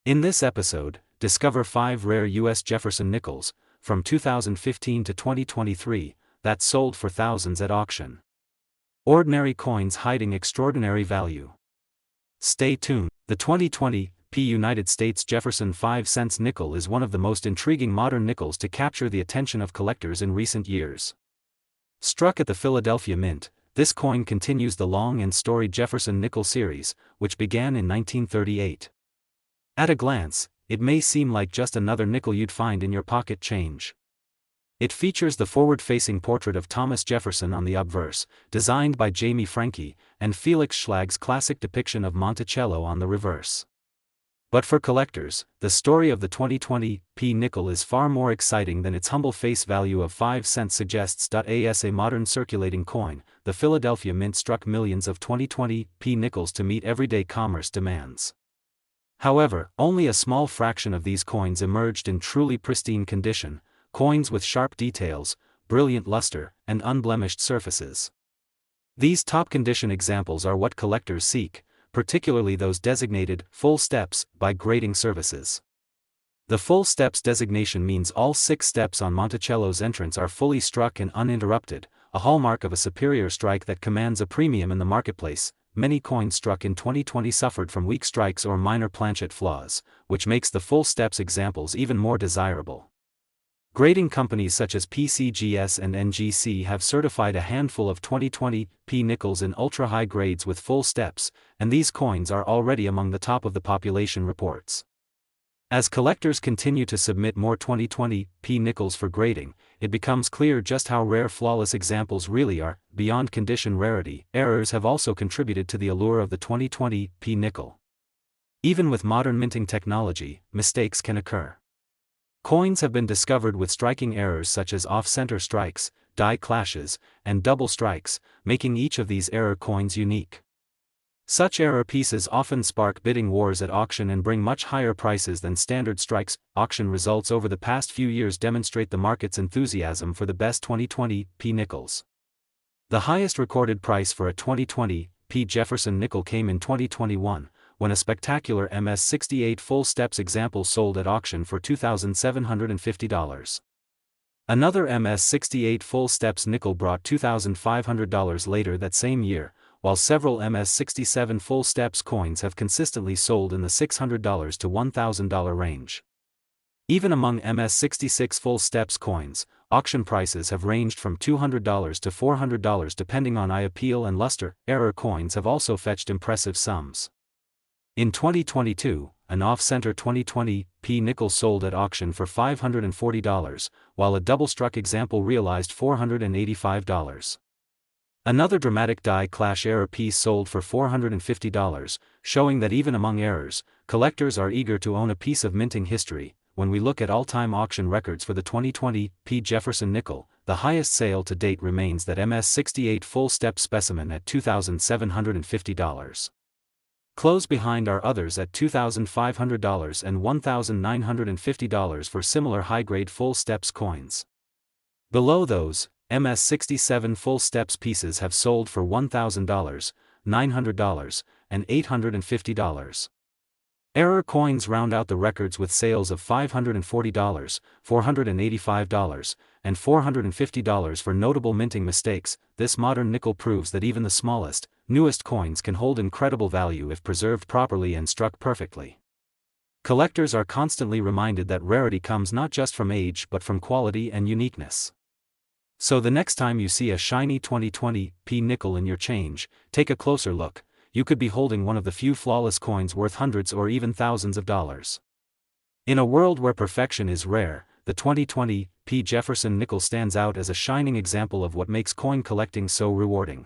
In this episode, discover 5 rare U.S. Jefferson nickels, from 2015 to 2023, that sold for thousands at auction. Ordinary coins hiding extraordinary value. Stay tuned. The 2020 United States Jefferson 5-cent nickel is one of the most intriguing modern nickels to capture the attention of collectors in recent years. Struck at the Philadelphia Mint, this coin continues the long and storied Jefferson nickel series, which began in 1938. At a glance, it may seem like just another nickel you'd find in your pocket change. It features the forward-facing portrait of Thomas Jefferson on the obverse, designed by Jamie Franke, and Felix Schlag's classic depiction of Monticello on the reverse. But for collectors, the story of the 2020 nickel is far more exciting than its humble face value of 5 cents suggests. As a modern circulating coin, the Philadelphia Mint struck millions of 2020 nickels to meet everyday commerce demands. However, only a small fraction of these coins emerged in truly pristine condition, coins with sharp details, brilliant luster, and unblemished surfaces. These top-condition examples are what collectors seek, particularly those designated full steps by grading services. The full steps designation means all 6 steps on Monticello's entrance are fully struck and uninterrupted, a hallmark of a superior strike that commands a premium in the marketplace. Many coins struck in 2020 suffered from weak strikes or minor planchet flaws, which makes the full steps examples even more desirable. Grading companies such as PCGS and NGC have certified a handful of 2020 nickels in ultra-high grades with full steps, and these coins are already among the top of the population reports. As collectors continue to submit more 2020 nickels for grading, it becomes clear just how rare flawless examples really are. Beyond condition rarity, errors have also contributed to the allure of the 2020 nickel. Even with modern minting technology, mistakes can occur. Coins have been discovered with striking errors such as off-center strikes, die clashes, and double strikes, making each of these error coins unique. Such error pieces often spark bidding wars at auction and bring much higher prices than standard strikes. Auction results over the past few years demonstrate the market's enthusiasm for the best 2020 nickels. The highest recorded price for a 2020 Jefferson nickel came in 2021, when a spectacular MS-68 full steps example sold at auction for $2,750. Another MS-68 full steps nickel brought $2,500 later that same year, while several MS-67 full steps coins have consistently sold in the $600 to $1,000 range. Even among MS-66 full steps coins, auction prices have ranged from $200 to $400 depending on eye appeal and luster. Error coins have also fetched impressive sums. In 2022, an off-center 2020 nickel sold at auction for $540, while a double-struck example realized $485. Another dramatic die clash error piece sold for $450, showing that even among errors, collectors are eager to own a piece of minting history. When we look at all-time auction records for the 2020 Jefferson nickel, the highest sale to date remains that MS-68 full step specimen at $2,750. Close behind are others at $2,500 and $1,950 for similar high-grade full steps coins. Below those, MS-67 full steps pieces have sold for $1,000, $900, and $850. Error coins round out the records with sales of $540, $485, and $450 for notable minting mistakes. This modern nickel proves that even the smallest, newest coins can hold incredible value if preserved properly and struck perfectly. Collectors are constantly reminded that rarity comes not just from age but from quality and uniqueness. So the next time you see a shiny 2020 nickel in your change, take a closer look. You could be holding one of the few flawless coins worth hundreds or even thousands of dollars. In a world where perfection is rare, the 2020 Jefferson nickel stands out as a shining example of what makes coin collecting so rewarding.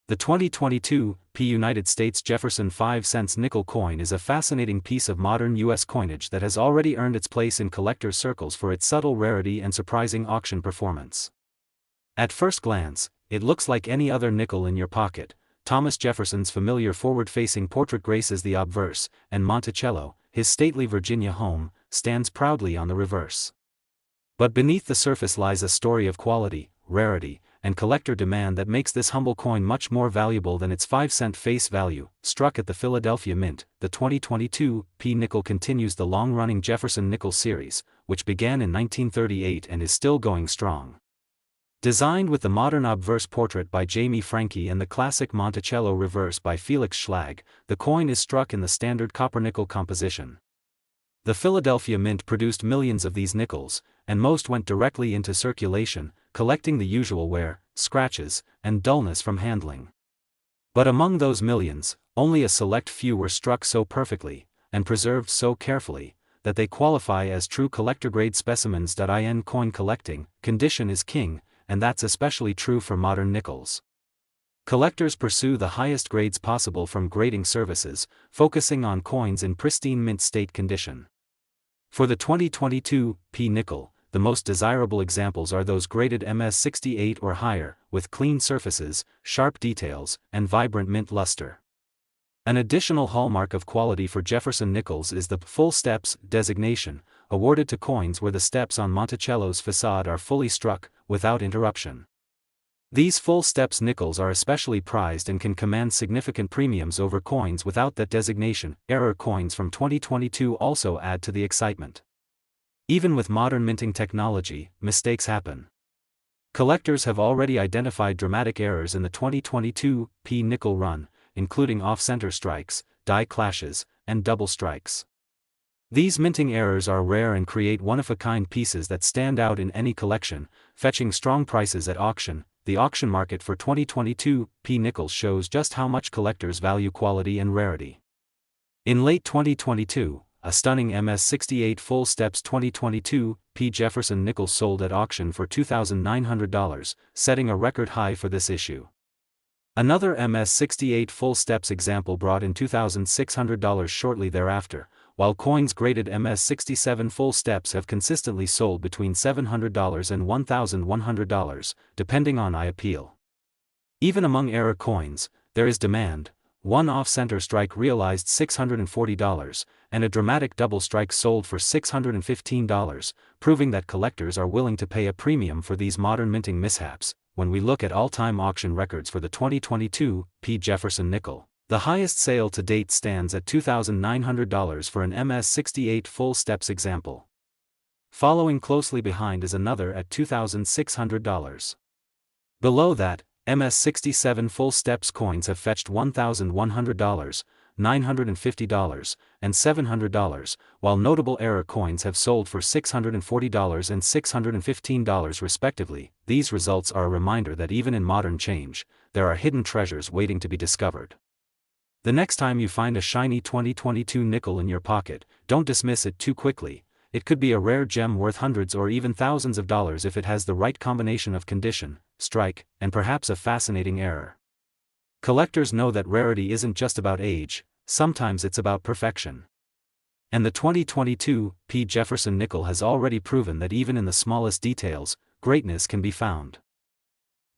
The 2022 United States Jefferson 5-cent nickel coin is a fascinating piece of modern U.S. coinage that has already earned its place in collectors' circles for its subtle rarity and surprising auction performance. At first glance, it looks like any other nickel in your pocket. Thomas Jefferson's familiar forward-facing portrait graces the obverse, and Monticello, his stately Virginia home, stands proudly on the reverse. But beneath the surface lies a story of quality, rarity, and collector demand that makes this humble coin much more valuable than its 5-cent face value. Struck at the Philadelphia Mint, the 2022 P nickel continues the long-running Jefferson nickel series, which began in 1938 and is still going strong. Designed with the modern obverse portrait by Jamie Franke and the classic Monticello reverse by Felix Schlag, the coin is struck in the standard copper-nickel composition. The Philadelphia Mint produced millions of these nickels, and most went directly into circulation, collecting the usual wear, scratches, and dullness from handling. But among those millions, only a select few were struck so perfectly, and preserved so carefully, that they qualify as true collector-grade specimens. In coin collecting, condition is king, and that's especially true for modern nickels. Collectors pursue the highest grades possible from grading services, focusing on coins in pristine mint state condition. For the 2022 P nickel, the most desirable examples are those graded MS68 or higher, with clean surfaces, sharp details, and vibrant mint luster. An additional hallmark of quality for Jefferson nickels is the full steps designation, awarded to coins where the steps on Monticello's facade are fully struck, without interruption. These full steps nickels are especially prized and can command significant premiums over coins without that designation. Error coins from 2022 also add to the excitement. Even with modern minting technology, mistakes happen. Collectors have already identified dramatic errors in the 2022 P nickel run, including off-center strikes, die clashes, and double strikes. These minting errors are rare and create one-of-a-kind pieces that stand out in any collection, fetching strong prices at auction. The auction market for 2022 P nickels shows just how much collectors value quality and rarity. In late 2022, a stunning MS68 full steps 2022 P Jefferson nickel sold at auction for $2,900, setting a record high for this issue. Another MS68 full steps example brought in $2,600 shortly thereafter, while coins graded MS67 full steps have consistently sold between $700 and $1,100, depending on appeal. Even among error coins, there is demand. One off-center strike realized $640, and a dramatic double strike sold for $615, proving that collectors are willing to pay a premium for these modern minting mishaps. When we look at all-time auction records for the 2022 P Jefferson nickel, the highest sale to date stands at $2,900 for an MS68 full steps example. Following closely behind is another at $2,600. Below that, MS67 full steps coins have fetched $1,100, $950, and $700, while notable error coins have sold for $640 and $615 respectively. These results are a reminder that even in modern change, there are hidden treasures waiting to be discovered. The next time you find a shiny 2022 nickel in your pocket, don't dismiss it too quickly. It could be a rare gem worth hundreds or even thousands of dollars if it has the right combination of condition, strike, and perhaps a fascinating error. Collectors know that rarity isn't just about age, sometimes it's about perfection. And the 2022 P Jefferson nickel has already proven that even in the smallest details, greatness can be found.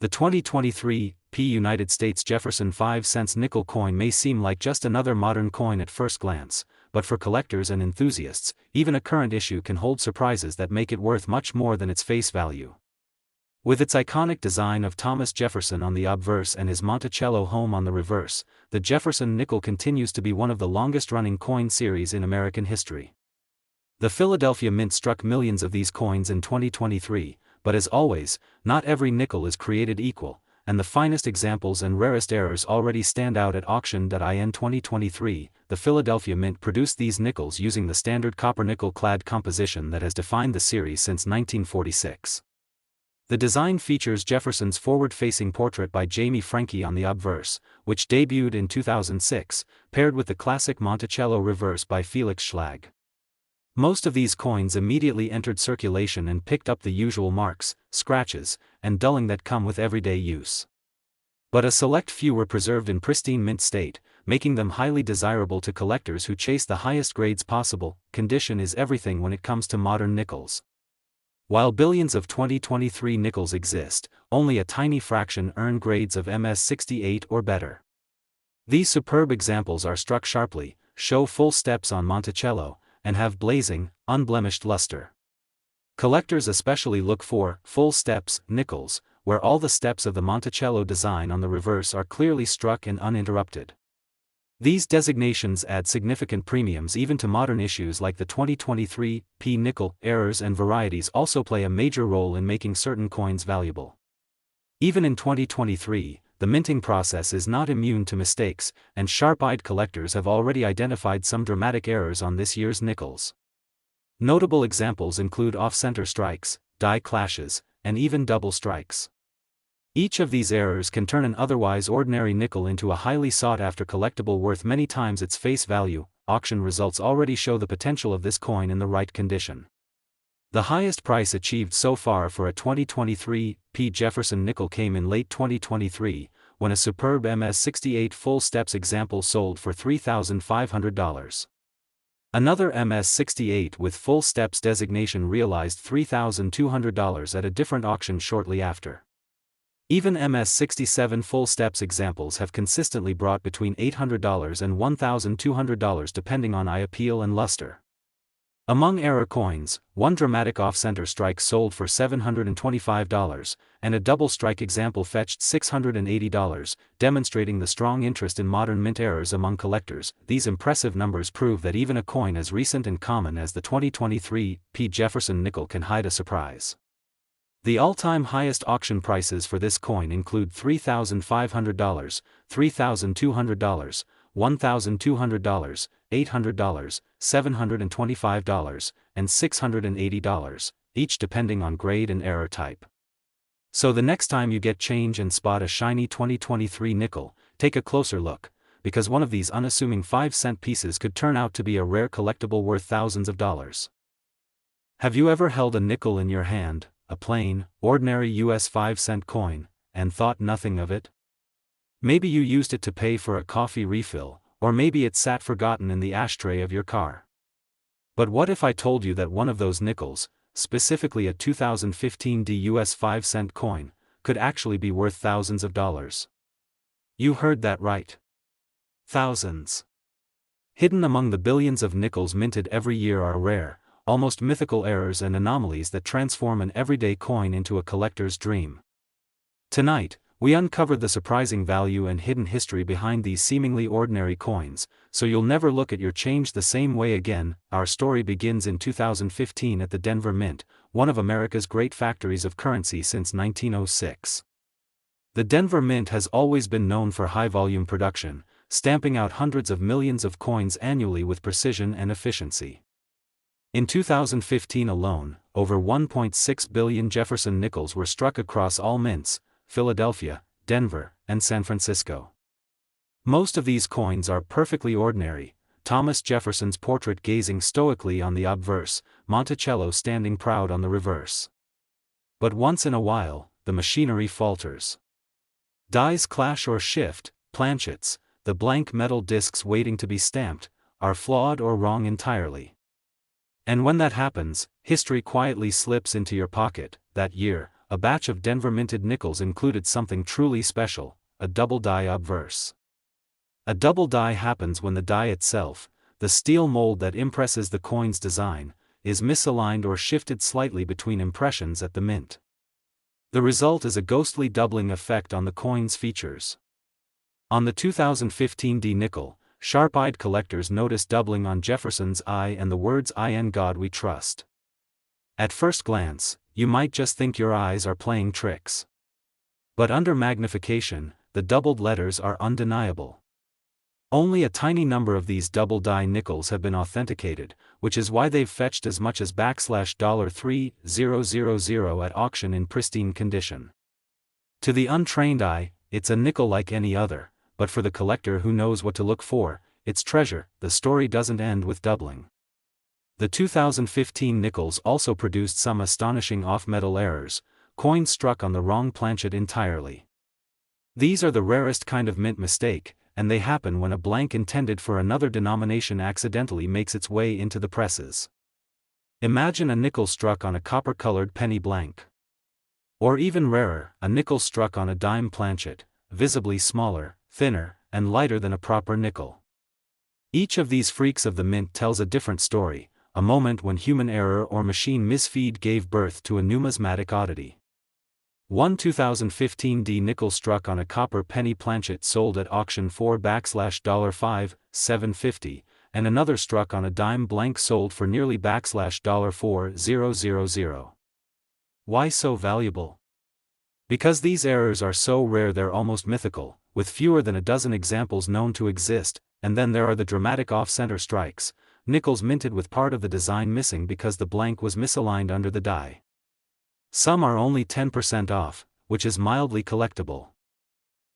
The 2023 P United States Jefferson 5 cents nickel coin may seem like just another modern coin at first glance, but for collectors and enthusiasts, even a current issue can hold surprises that make it worth much more than its face value. With its iconic design of Thomas Jefferson on the obverse and his Monticello home on the reverse, the Jefferson nickel continues to be one of the longest-running coin series in American history. The Philadelphia Mint struck millions of these coins in 2023, but as always, not every nickel is created equal, and the finest examples and rarest errors already stand out at auction. In 2023, the Philadelphia Mint produced these nickels using the standard copper-nickel clad composition that has defined the series since 1946. The design features Jefferson's forward-facing portrait by Jamie Franke on the obverse, which debuted in 2006, paired with the classic Monticello reverse by Felix Schlag. Most of these coins immediately entered circulation and picked up the usual marks, scratches, and dulling that come with everyday use. But a select few were preserved in pristine mint state, making them highly desirable to collectors who chase the highest grades possible. Condition is everything when it comes to modern nickels. While billions of 2023 nickels exist, only a tiny fraction earn grades of MS68 or better. These superb examples are struck sharply, show full steps on Monticello, and have blazing, unblemished luster. Collectors especially look for full steps nickels, where all the steps of the Monticello design on the reverse are clearly struck and uninterrupted. These designations add significant premiums even to modern issues like the 2023 P nickel. Errors and varieties also play a major role in making certain coins valuable. Even in 2023, the minting process is not immune to mistakes, and sharp-eyed collectors have already identified some dramatic errors on this year's nickels. Notable examples include off-center strikes, die clashes, and even double strikes. Each of these errors can turn an otherwise ordinary nickel into a highly sought-after collectible worth many times its face value. Auction results already show the potential of this coin in the right condition. The highest price achieved so far for a 2023 P Jefferson nickel came in late 2023, when a superb MS68 full steps example sold for $3,500. Another MS68 with full steps designation realized $3,200 at a different auction shortly after. Even MS67 full steps examples have consistently brought between $800 and $1,200 depending on eye appeal and luster. Among error coins, one dramatic off-center strike sold for $725, and a double strike example fetched $680, demonstrating the strong interest in modern mint errors among collectors. These impressive numbers prove that even a coin as recent and common as the 2023 P Jefferson nickel can hide a surprise. The all-time highest auction prices for this coin include $3,500, $3,200, $1,200, $800, $725, and $680, each depending on grade and error type. So the next time you get change and spot a shiny 2023 nickel, take a closer look, because one of these unassuming 5-cent pieces could turn out to be a rare collectible worth thousands of dollars. Have you ever held a nickel in your hand, a plain, ordinary US 5-cent coin, and thought nothing of it? Maybe you used it to pay for a coffee refill, or maybe it sat forgotten in the ashtray of your car. But what if I told you that one of those nickels, specifically a 2015 US 5-cent coin, could actually be worth thousands of dollars? You heard that right. Thousands. Hidden among the billions of nickels minted every year are rare, almost mythical errors and anomalies that transform an everyday coin into a collector's dream. Tonight, we uncovered the surprising value and hidden history behind these seemingly ordinary coins, so you'll never look at your change the same way again. Our story begins in 2015 at the Denver Mint, one of America's great factories of currency since 1906. The Denver Mint has always been known for high-volume production, stamping out hundreds of millions of coins annually with precision and efficiency. In 2015 alone, over 1.6 billion Jefferson nickels were struck across all mints, Philadelphia, Denver, and San Francisco. Most of these coins are perfectly ordinary, Thomas Jefferson's portrait gazing stoically on the obverse, Monticello standing proud on the reverse. But once in a while, the machinery falters. Dies clash or shift, planchets, the blank metal discs waiting to be stamped, are flawed or wrong entirely. And when that happens, history quietly slips into your pocket. That year, a batch of Denver minted nickels included something truly special, a double die obverse. A double die happens when the die itself, the steel mold that impresses the coin's design, is misaligned or shifted slightly between impressions at the mint. The result is a ghostly doubling effect on the coin's features. On the 2015 D nickel, sharp-eyed collectors noticed doubling on Jefferson's eye and the words "In God We Trust." At first glance, you might just think your eyes are playing tricks. But under magnification, the doubled letters are undeniable. Only a tiny number of these double die nickels have been authenticated, which is why they've fetched as much as $3,000 at auction in pristine condition. To the untrained eye, it's a nickel like any other, but for the collector who knows what to look for, it's treasure. The story doesn't end with doubling. The 2015 nickels also produced some astonishing off-metal errors, coins struck on the wrong planchet entirely. These are the rarest kind of mint mistake, and they happen when a blank intended for another denomination accidentally makes its way into the presses. Imagine a nickel struck on a copper-colored penny blank. Or even rarer, a nickel struck on a dime planchet, visibly smaller, thinner, and lighter than a proper nickel. Each of these freaks of the mint tells a different story, a moment when human error or machine misfeed gave birth to a numismatic oddity. One 2015 D nickel struck on a copper penny planchet sold at auction for $5,750, and another struck on a dime blank sold for nearly $4,000. Why so valuable? Because these errors are so rare they're almost mythical, with fewer than a dozen examples known to exist, and then there are the dramatic off-center strikes, nickels minted with part of the design missing because the blank was misaligned under the die. Some are only 10% off, which is mildly collectible.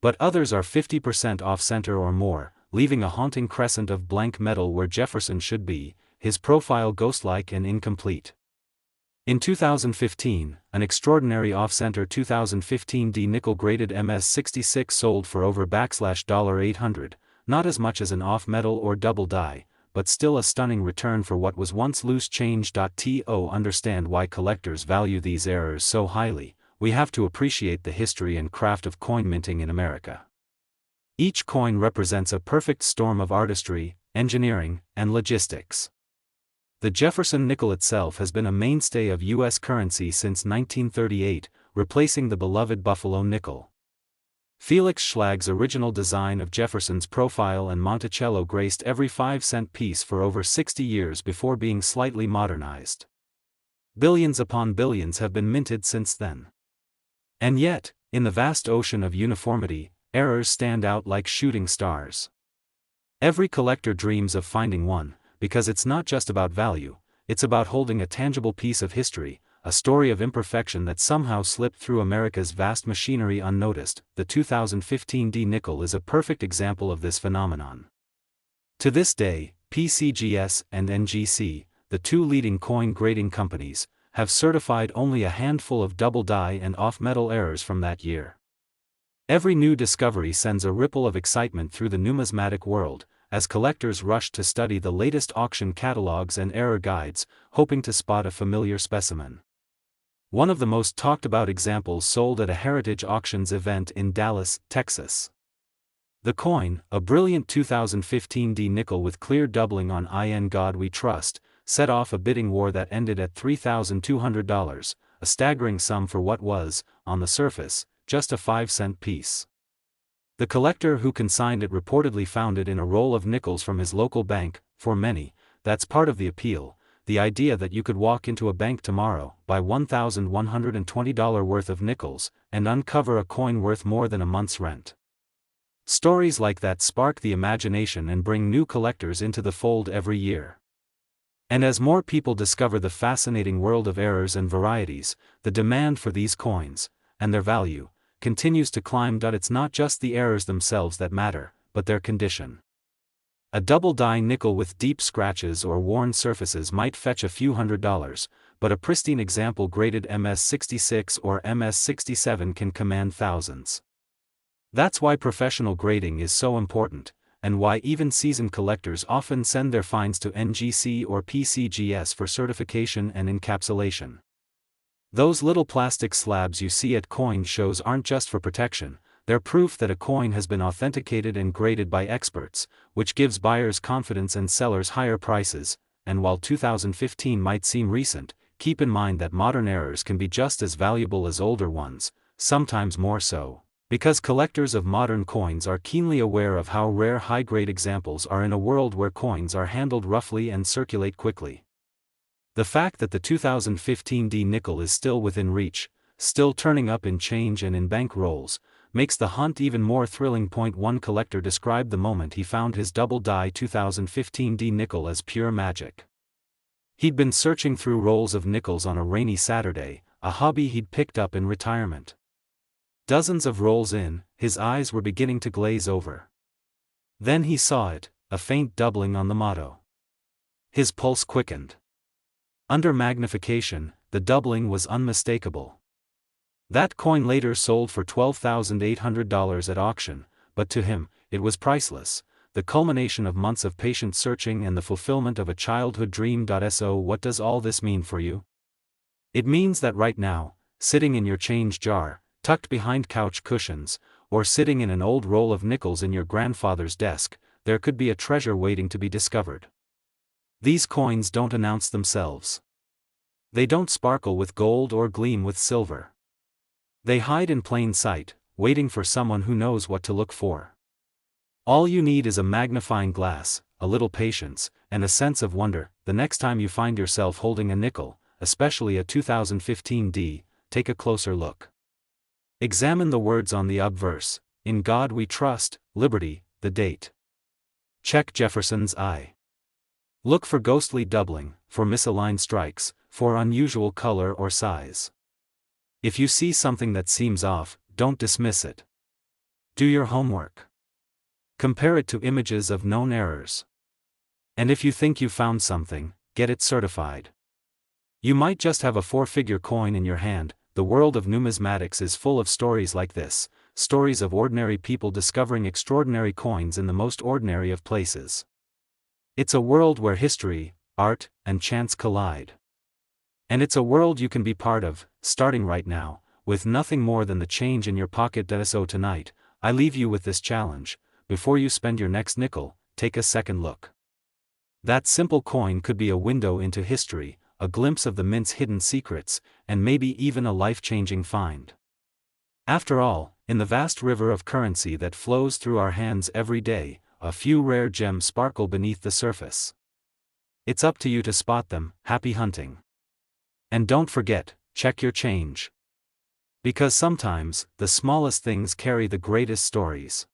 But others are 50% off-center or more, leaving a haunting crescent of blank metal where Jefferson should be, his profile ghost-like and incomplete. In 2015, an extraordinary off-center 2015 D nickel-graded MS-66 sold for over $800, not as much as an off-metal or double die, but still a stunning return for what was once loose change. To understand why collectors value these errors so highly, we have to appreciate the history and craft of coin minting in America. Each coin represents a perfect storm of artistry, engineering, and logistics. The Jefferson nickel itself has been a mainstay of U.S. currency since 1938, replacing the beloved Buffalo nickel. Felix Schlag's original design of Jefferson's profile and Monticello graced every 5-cent piece for over 60 years before being slightly modernized. Billions upon billions have been minted since then. And yet, in the vast ocean of uniformity, errors stand out like shooting stars. Every collector dreams of finding one, because it's not just about value, it's about holding a tangible piece of history, a story of imperfection that somehow slipped through America's vast machinery unnoticed. The 2015 D nickel is a perfect example of this phenomenon. To this day, PCGS and NGC, the two leading coin grading companies, have certified only a handful of double die and off-metal errors from that year. Every new discovery sends a ripple of excitement through the numismatic world, as collectors rush to study the latest auction catalogs and error guides, hoping to spot a familiar specimen. One of the most talked about examples sold at a Heritage Auctions event in Dallas, Texas. The coin, a brilliant 2015 D nickel with clear doubling on "In God We Trust," set off a bidding war that ended at $3,200, a staggering sum for what was, on the surface, just a 5-cent piece. The collector who consigned it reportedly found it in a roll of nickels from his local bank. For many, that's part of the appeal, the idea that you could walk into a bank tomorrow, buy $1,120 worth of nickels, and uncover a coin worth more than a month's rent. Stories like that spark the imagination and bring new collectors into the fold every year. And as more people discover the fascinating world of errors and varieties, the demand for these coins, and their value, continues to climb. It's not just the errors themselves that matter, but their condition. A double die nickel with deep scratches or worn surfaces might fetch a few $100s, but a pristine example graded MS-66 or MS-67 can command thousands. That's why professional grading is so important, and why even seasoned collectors often send their finds to NGC or PCGS for certification and encapsulation. Those little plastic slabs you see at coin shows aren't just for protection, they're proof that a coin has been authenticated and graded by experts, which gives buyers confidence and sellers higher prices. And while 2015 might seem recent, keep in mind that modern errors can be just as valuable as older ones, sometimes more so, because collectors of modern coins are keenly aware of how rare high-grade examples are in a world where coins are handled roughly and circulate quickly. The fact that the 2015 D nickel is still within reach, still turning up in change and in bank rolls, makes the hunt even more thrilling. One collector described the moment he found his double die 2015 D nickel as pure magic. He'd been searching through rolls of nickels on a rainy Saturday, a hobby he'd picked up in retirement. Dozens of rolls in, his eyes were beginning to glaze over. Then he saw it, a faint doubling on the motto. His pulse quickened. Under magnification, the doubling was unmistakable. That coin later sold for $12,800 at auction, but to him, it was priceless, the culmination of months of patient searching and the fulfillment of a childhood dream. So what does all this mean for you? It means that right now, sitting in your change jar, tucked behind couch cushions, or sitting in an old roll of nickels in your grandfather's desk, there could be a treasure waiting to be discovered. These coins don't announce themselves. They don't sparkle with gold or gleam with silver. They hide in plain sight, waiting for someone who knows what to look for. All you need is a magnifying glass, a little patience, and a sense of wonder. The next time you find yourself holding a nickel, especially a 2015 D, take a closer look. Examine the words on the obverse: "In God we trust," "Liberty," the date. Check Jefferson's eye. Look for ghostly doubling, for misaligned strikes, for unusual color or size. If you see something that seems off, don't dismiss it. Do your homework. Compare it to images of known errors. And if you think you found something, get it certified. You might just have a 4-figure coin in your hand. The world of numismatics is full of stories like this, stories of ordinary people discovering extraordinary coins in the most ordinary of places. It's a world where history, art, and chance collide. And it's a world you can be part of, starting right now, with nothing more than the change in your pocket. So tonight, I leave you with this challenge: before you spend your next nickel, take a second look. That simple coin could be a window into history, a glimpse of the mint's hidden secrets, and maybe even a life-changing find. After all, in the vast river of currency that flows through our hands every day, a few rare gems sparkle beneath the surface. It's up to you to spot them. Happy hunting. And don't forget, check your change. Because sometimes, the smallest things carry the greatest stories.